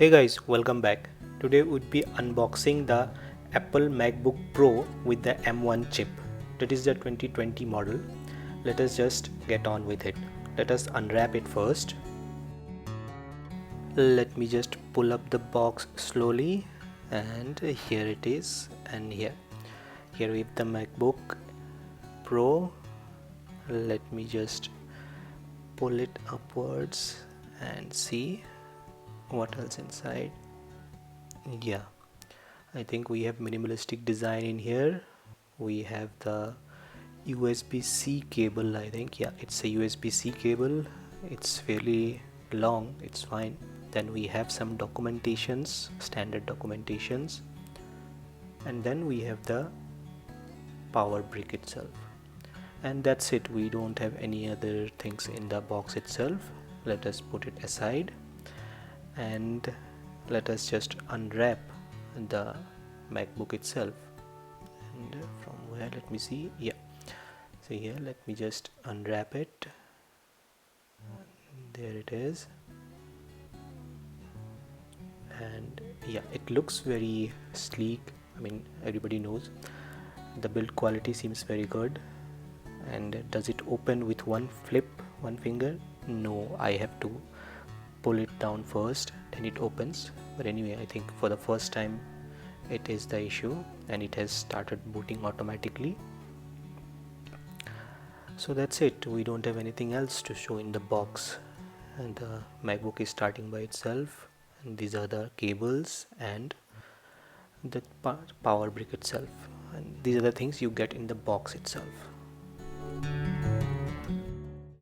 Hey guys, welcome back. Today we'd be unboxing the Apple MacBook Pro with the M1 chip. That is the 2020 model. Let us just get on with it. Let us unwrap it first. Let me just pull up the box slowly, and here it is. And here we have the MacBook Pro. Let me just pull it upwards and see what else inside. Yeah, I think we have minimalistic design in here. We have the USB-C cable. I think, yeah, it's a USB-C cable. It's fairly long, it's fine. Then we have some documentations, standard documentations, and then we have the power brick itself, and that's it. We don't have any other things in the box itself. Let us put it aside and let us just unwrap the MacBook itself. And from where, let me see. Yeah, so here, let me just unwrap it. There it is. And yeah, it looks very sleek. I mean, everybody knows the build quality seems very good. And does it open with one flip, one finger? No, I have to pull it down first, then it opens. But anyway, I think for the first time it is the issue, and it has started booting automatically. So that's it. We don't have anything else to show in the box, and the MacBook is starting by itself, and these are the cables and the power brick itself, and these are the things you get in the box itself.